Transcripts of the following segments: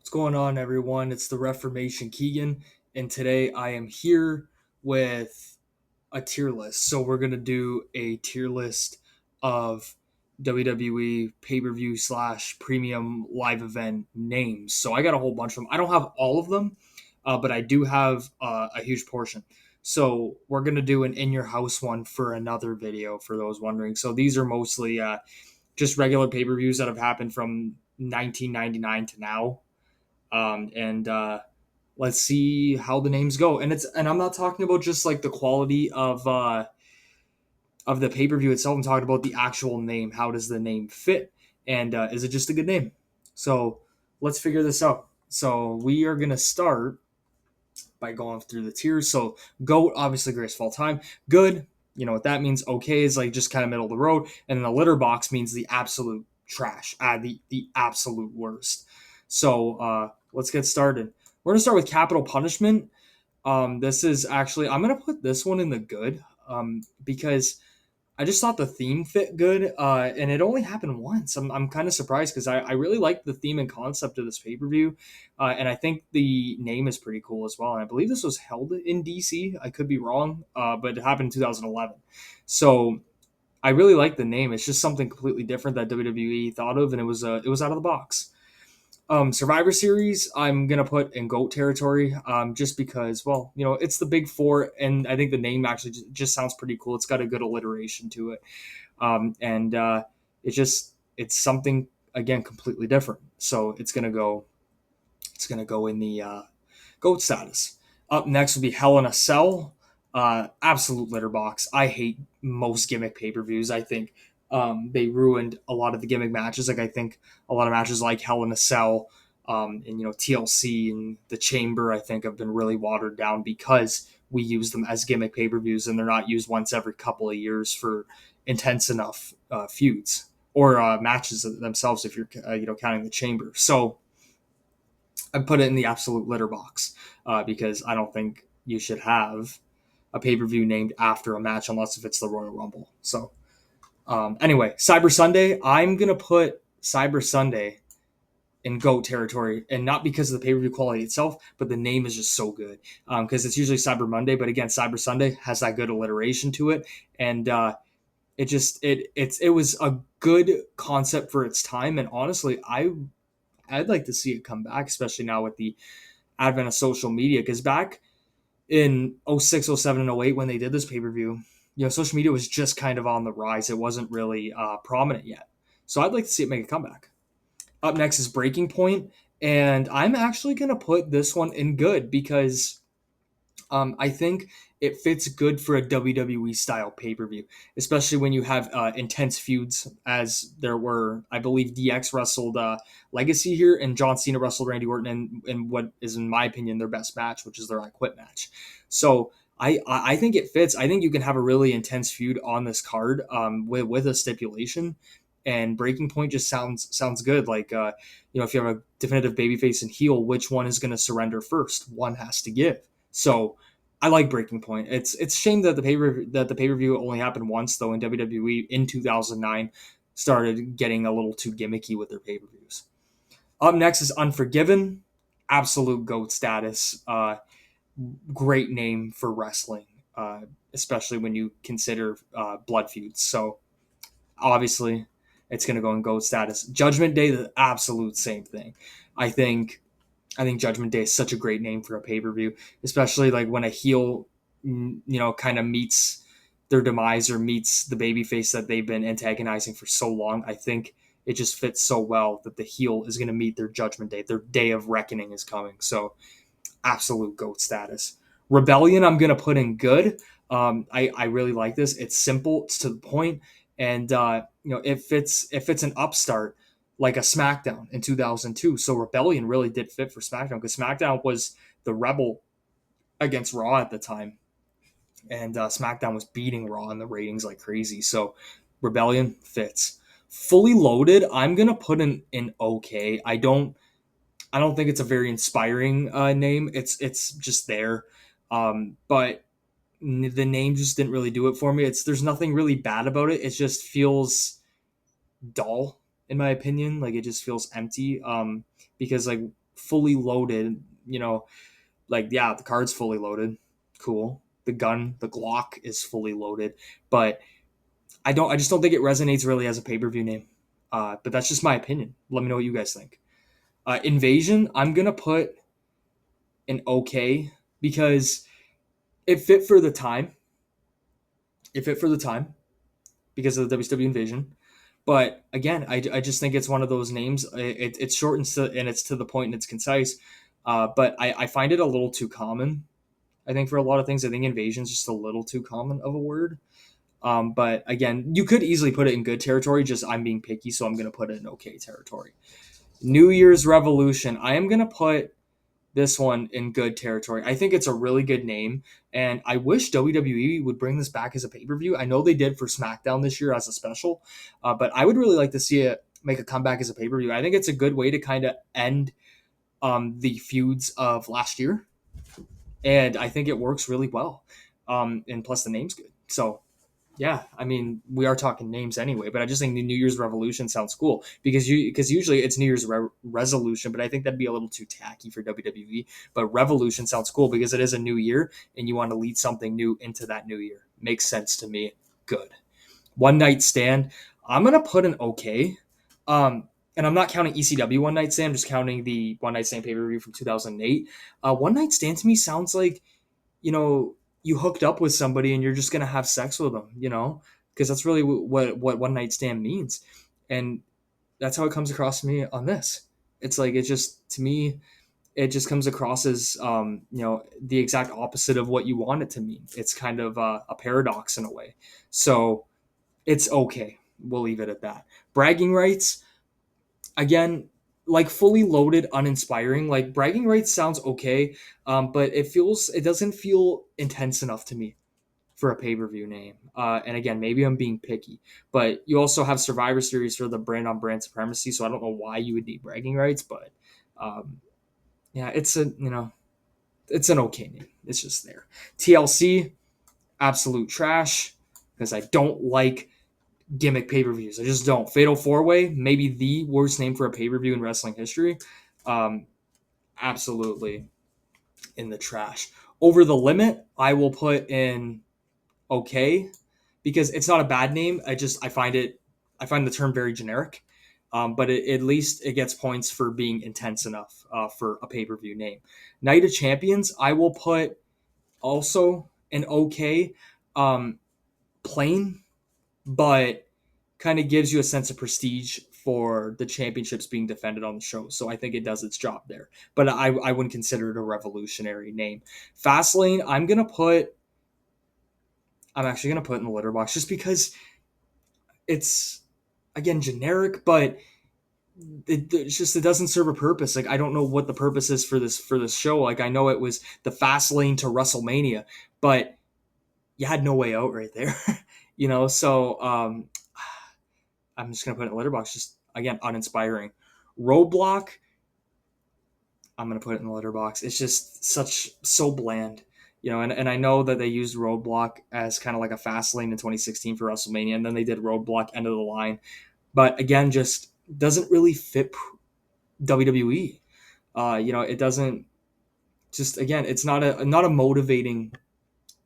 What's going on, everyone? It's the Reformation Keegan, and today I am here with a tier list. So we're gonna do a tier list of WWE pay per view slash premium live event names. So I got a whole bunch of them. I don't have all of them, but I do have a huge portion. So we're gonna do an in your house one for another video for those wondering. So these are mostly just regular pay per views that have happened from 1999 to now, and let's see how the names go. And I'm not talking about just like the quality of the pay per view itself. I'm talking about the actual name. How does the name fit, and is it just a good name? So let's figure this out. So we are gonna start by going through the tiers. So GOAT, obviously greatest of all time. Good, you know what that means. Okay is like just kind of middle of the road, and then the litter box means the absolute trash, the absolute worst. So let's get started. We're gonna start with capital punishment. This is actually I'm gonna put this one in the good, because I just thought the theme fit good, and it only happened once. I'm kind of surprised because I really like the theme and concept of this pay per view, and I think the name is pretty cool as well. And I believe this was held in DC. I could be wrong, but it happened in 2011. So I really like the name. It's just something completely different that WWE thought of, and it was out of the box. Survivor Series, I'm gonna put in GOAT territory, just because, well, it's the big four, and I think the name actually just sounds pretty cool. It's got a good alliteration to it, and it's something again completely different. So it's gonna go in the GOAT status. Up next would be Hell in a Cell. Absolute litter box. I hate most gimmick pay per views. I think they ruined a lot of the gimmick matches. Like I think a lot of matches like Hell in a Cell, and TLC and the Chamber, I think have been really watered down because we use them as gimmick pay per views and they're not used once every couple of years for intense enough feuds or matches themselves. If you're counting the Chamber, so I put it in the absolute litter box, because I don't think you should have a pay per view named after a match unless if it's the Royal Rumble. So anyway, Cyber Sunday, I'm gonna put Cyber Sunday in GOAT territory, and not because of the pay per view quality itself, but the name is just so good. Because it's usually Cyber Monday, but again, Cyber Sunday has that good alliteration to it, and it was a good concept for its time. And honestly, I'd like to see it come back, especially now with the advent of social media. Because back in '06, '07, and '08 when they did this pay per view, social media was just kind of on the rise. It wasn't really prominent yet. So I'd like to see it make a comeback. Up next is Breaking Point, and I'm actually going to put this one in good because I think it fits good for a WWE style pay per view, especially when you have intense feuds, as there were. I believe DX wrestled Legacy here, and John Cena wrestled Randy Orton in what is, in my opinion, their best match, which is their I Quit match. So I think it fits. I think you can have a really intense feud on this card, with a stipulation. And Breaking Point just sounds good. Like if you have a definitive babyface and heel, which one is going to surrender first? One has to give. So I like Breaking Point. It's a shame that the pay per view only happened once, though. In WWE in 2009 started getting a little too gimmicky with their pay per views. Up next is Unforgiven, absolute GOAT status. Great name for wrestling, especially when you consider blood feuds. So obviously, it's going to go in GOAT status. Judgment Day, the absolute same thing. I think I think Judgment Day is such a great name for a pay per view, especially like when a heel, kind of meets their demise or meets the babyface that they've been antagonizing for so long. I think it just fits so well that the heel is going to meet their Judgment Day. Their day of reckoning is coming. So absolute GOAT status. Rebellion, I'm going to put in good. I really like this. It's simple. It's to the point, and if it's an upstart like a SmackDown in 2002. So Rebellion really did fit for SmackDown because SmackDown was the rebel against Raw at the time, and SmackDown was beating Raw in the ratings like crazy. So Rebellion fits. Fully Loaded, I'm gonna put in okay. I don't think it's a very inspiring name. It's just there, but the name just didn't really do it for me. There's nothing really bad about it. It just feels dull in my opinion. Like it just feels empty. Because like fully loaded, like, yeah, the card's fully loaded. Cool. The gun, the Glock is fully loaded, but I just don't think it resonates really as a pay-per-view name. But that's just my opinion. Let me know what you guys think. Invasion, I'm gonna put an okay because it fit for the time. It fit for the time because of the WCW Invasion. But again, I just think it's one of those names. It's short and it's to the point and it's concise. But I find it a little too common. I think for a lot of things, I think invasion is just a little too common of a word. But again, you could easily put it in good territory. Just I'm being picky, so I'm going to put it in okay territory. New Year's Revolution. I am going to put this one in good territory. I think it's a really good name, and I wish WWE would bring this back as a pay per view. I know they did for SmackDown this year as a special, but I would really like to see it make a comeback as a pay per view. I think it's a good way to kind of end the feuds of last year, and I think it works really well. And plus, the name's good. So yeah, I mean, we are talking names anyway, but I just think the New Year's Revolution sounds cool because usually it's New Year's resolution, but I think that'd be a little too tacky for WWE. But Revolution sounds cool because it is a new year and you want to lead something new into that new year. Makes sense to me. Good. One Night Stand. I'm gonna put an okay. And I'm not counting ECW One Night Stand. I'm just counting the One Night Stand pay per view from 2008. One Night Stand to me sounds like, you know, you hooked up with somebody and you're just gonna have sex with them, because that's really what one night stand means, and that's how it comes across to me on this. It's like it just to me, it just comes across as the exact opposite of what you want it to mean. It's kind of a paradox in a way. So it's okay. We'll leave it at that. Bragging rights, again, like fully loaded, uninspiring. Like bragging rights sounds okay, but it doesn't feel intense enough to me for a pay per view name. And again, maybe I'm being picky, but you also have Survivor Series for the brand on brand supremacy. So I don't know why you would need bragging rights, but yeah, it's an okay name. It's just there. TLC, absolute trash because I don't like gimmick pay per views. I just don't. Fatal Four Way, maybe the worst name for a pay per view in wrestling history. Um, Absolutely in the trash. Over the Limit, I will put in okay because it's not a bad name. I find the term very generic. But at least it gets points for being intense enough for a pay per view name. Night of Champions, I will put also an okay, plain, but kind of gives you a sense of prestige for the championships being defended on the show. So I think it does its job there. But I wouldn't consider it a revolutionary name. Fastlane, I'm actually gonna put in the litter box just because it's again generic, but it doesn't serve a purpose. Like I don't know what the purpose is for this show. Like I know it was the fast lane to WrestleMania, but you had no way out right there. So I'm just gonna put it in a litter box. Just again uninspiring. Roadblock, I'm gonna put it in the litter box. It's just so bland. And I know that they used Roadblock as kind of like a fast lane in 2016 for WrestleMania, and then they did Roadblock end of the line. But again, just doesn't really fit WWE. It doesn't. Just again, it's not a motivating,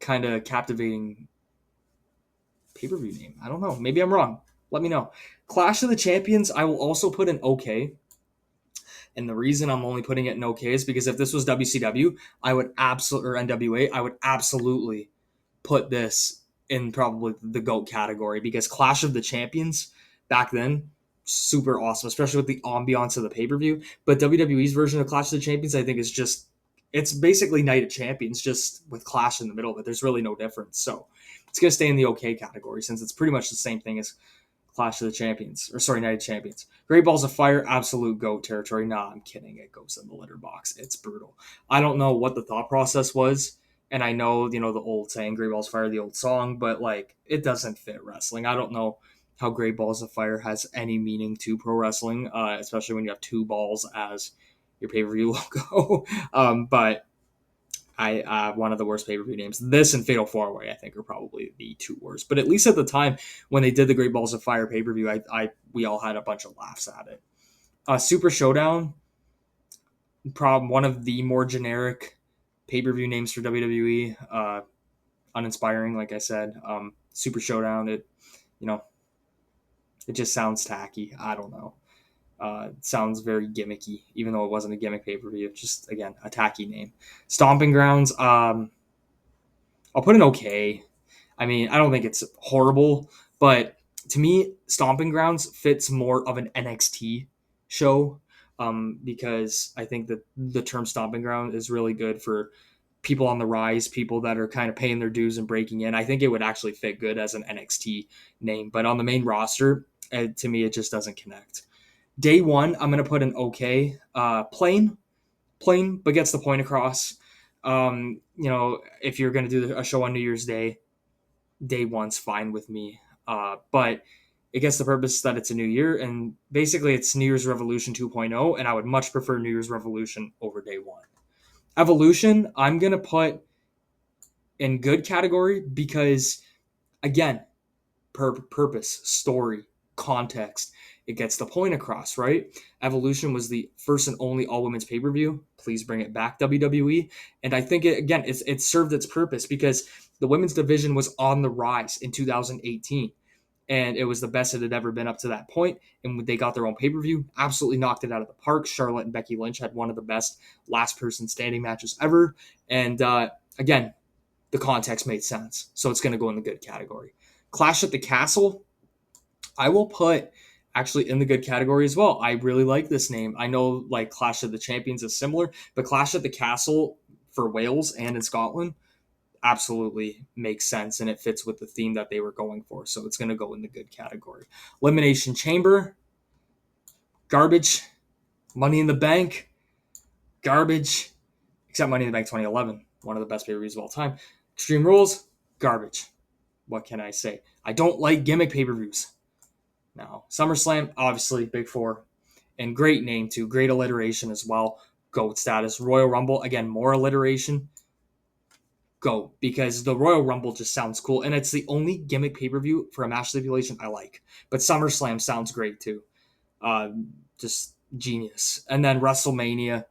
kind of captivating pay per view name. I don't know. Maybe I'm wrong. Let me know. Clash of the Champions, I will also put in okay. And the reason I'm only putting it in okay is because if this was WCW, or NWA, I would absolutely put this in probably the GOAT category because Clash of the Champions back then, super awesome, especially with the ambiance of the pay-per-view. But WWE's version of Clash of the Champions, I think, it's basically Night of Champions, just with Clash in the middle of it. There's really no difference. So it's going to stay in the okay category since it's pretty much the same thing as Clash of the Champions, or sorry, Night of Champions. Great Balls of Fire, absolute GOAT territory. Nah, I'm kidding. It goes in the litter box. It's brutal. I don't know what the thought process was, and I know, the old saying, Great Balls of Fire, the old song, but, like, it doesn't fit wrestling. I don't know how Great Balls of Fire has any meaning to pro wrestling, especially when you have two balls as your pay-per-view logo. But one of the worst pay-per-view names. This and Fatal 4-Way, I think, are probably the two worst. But at least at the time when they did the Great Balls of Fire pay-per-view, we all had a bunch of laughs at it. Super Showdown, Problem one of the more generic pay-per-view names for WWE. Uninspiring, like I said. Super Showdown. You know, it just sounds tacky. I don't know. It sounds very gimmicky, even though it wasn't a gimmick pay-per-view. Just again, a tacky name. Stomping Grounds. I'll put an okay. I mean, I don't think it's horrible, but to me, Stomping Grounds fits more of an NXT show, because I think that the term Stomping Ground is really good for people on the rise, people that are kind of paying their dues and breaking in. I think it would actually fit good as an NXT name, but on the main roster, to me, it just doesn't connect. Day one, I'm gonna put an okay, plain, but gets the point across. If you're gonna do a show on New Year's Day, day one's fine with me. But it gets the purpose that it's a new year, and basically it's New Year's Revolution 2.0, and I would much prefer New Year's Revolution over day one. Evolution, I'm gonna put in good category because again, purpose, story, context. It gets the point across, right? Evolution was the first and only all women's pay per view. Please bring it back, WWE. And I think it served its purpose because the women's division was on the rise in 2018, and it was the best it had ever been up to that point. And they got their own pay per view, absolutely knocked it out of the park. Charlotte and Becky Lynch had one of the best last person standing matches ever. And again, the context made sense, so it's going to go in the good category. Clash at the Castle, I will put actually in the good category as well. I really like this name. I know like Clash of the Champions is similar, but Clash at the Castle for Wales and in Scotland absolutely makes sense, and it fits with the theme that they were going for. So it's going to go in the good category. Elimination Chamber, garbage. Money in the Bank, garbage. Except Money in the Bank 2011, one of the best pay-per-views of all time. Extreme Rules, garbage. What can I say? I don't like gimmick pay-per-views. Now, SummerSlam, obviously, Big Four. And great name, too. Great alliteration as well. GOAT status. Royal Rumble, again, more alliteration. GOAT. Because the Royal Rumble just sounds cool. And it's the only gimmick pay-per-view for a match stipulation I like. But SummerSlam sounds great, too. Just genius. And then WrestleMania.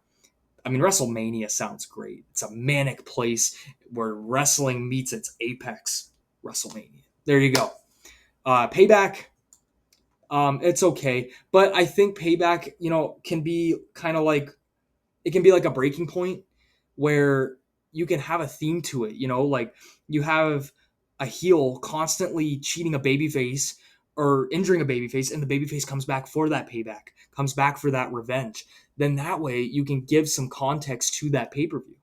I mean, WrestleMania sounds great. It's a manic place where wrestling meets its apex. WrestleMania. There you go. Payback. It's okay, but I think Payback, can be kind of like it can be like a breaking point where you can have a theme to it. Like you have a heel constantly cheating a babyface or injuring a babyface, and the babyface comes back for that payback, comes back for that revenge. Then that way you can give some context to that pay per view.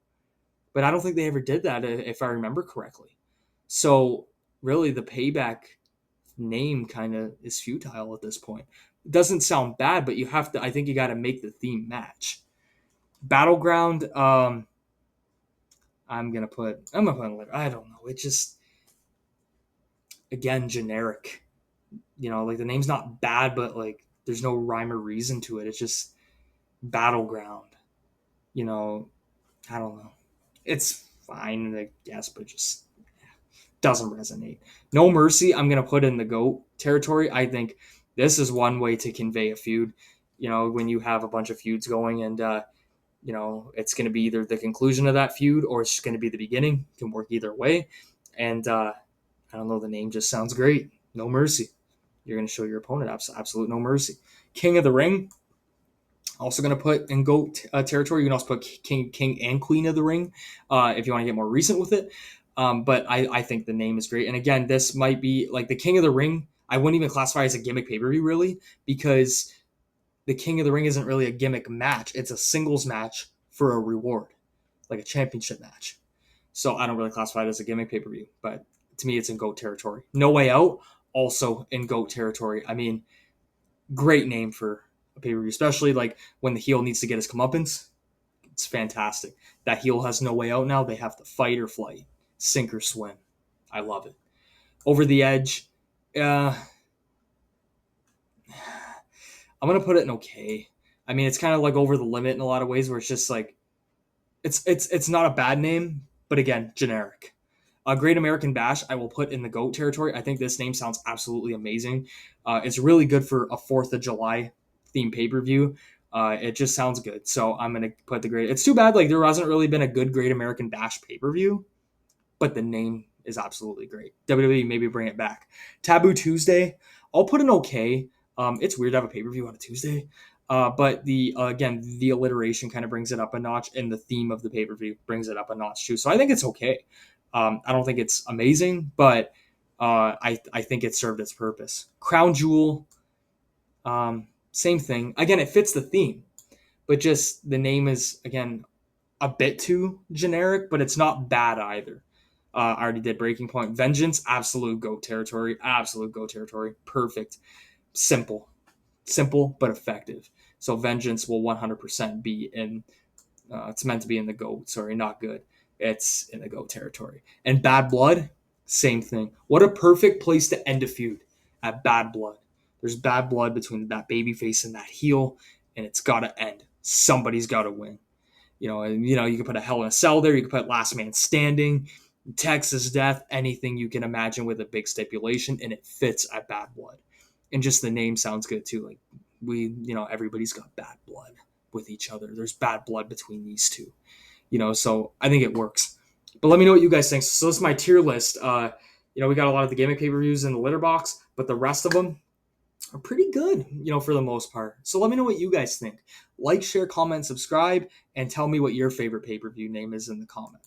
But I don't think they ever did that, if I remember correctly. So really, the Payback name kind of is futile at this point. It doesn't sound bad, but I think you got to make the theme match. Battleground, I'm gonna put I don't know. It just, again, generic. Like the name's not bad, but like there's no rhyme or reason to it. It's just Battleground. I don't know. It's fine, I guess, but just doesn't resonate. No Mercy, I'm going to put in the GOAT territory. I think this is one way to convey a feud. When you have a bunch of feuds going, and it's going to be either the conclusion of that feud or it's going to be the beginning. It can work either way. And I don't know, the name just sounds great. No Mercy. You're going to show your opponent absolute no mercy. King of the Ring, also going to put in GOAT territory. You can also put King and Queen of the Ring if you want to get more recent with it. But I think the name is great. And again, this might be like the King of the Ring. I wouldn't even classify as a gimmick pay-per-view really, because the King of the Ring isn't really a gimmick match. It's a singles match for a reward, like a championship match. So I don't really classify it as a gimmick pay-per-view, but to me, it's in GOAT territory. No Way Out, also in GOAT territory. I mean, great name for a pay-per-view, especially like when the heel needs to get his comeuppance. It's fantastic. That heel has no way out now. They have to fight or flight, sink or swim. I love it. Over the Edge, I'm gonna put it in okay. I mean, it's kind of like Over the Limit in a lot of ways, where it's just like it's not a bad name, but again, generic. A Great American Bash, I will put in the GOAT territory. I think this name sounds absolutely amazing. It's really good for a 4th of July theme pay-per-view. It just sounds good. So I'm going to put the Great. It's too bad like there hasn't really been a good Great American Bash pay-per-view, but the name is absolutely great. WWE, maybe bring it back. Taboo Tuesday, I'll put an okay. It's weird to have a pay-per-view on a Tuesday. But the again, the alliteration kind of brings it up a notch, and the theme of the pay-per-view brings it up a notch too. So I think it's okay. I don't think it's amazing, but I think it served its purpose. Crown Jewel, same thing. Again, it fits the theme, but just the name is again a bit too generic, but it's not bad either. I already did Breaking Point. Vengeance, absolute go territory. Absolute go territory. Perfect. Simple. Simple, but effective. So Vengeance will 100% be in, it's meant to be in the go, sorry, not good. It's in the go territory. And Bad Blood, same thing. What a perfect place to end a feud at Bad Blood. There's bad blood between that babyface and that heel, and it's got to end. Somebody's got to win. You can put a Hell in a Cell there. You can put Last Man Standing, Texas Death, anything you can imagine with a big stipulation, and it fits at Bad Blood. And just the name sounds good too. Like everybody's got bad blood with each other. There's bad blood between these two. So I think it works. But let me know what you guys think. So this is my tier list. We got a lot of the gimmick pay-per-views in the litter box, but the rest of them are pretty good, for the most part. So let me know what you guys think. Like, share, comment, subscribe, and tell me what your favorite pay-per-view name is in the comments.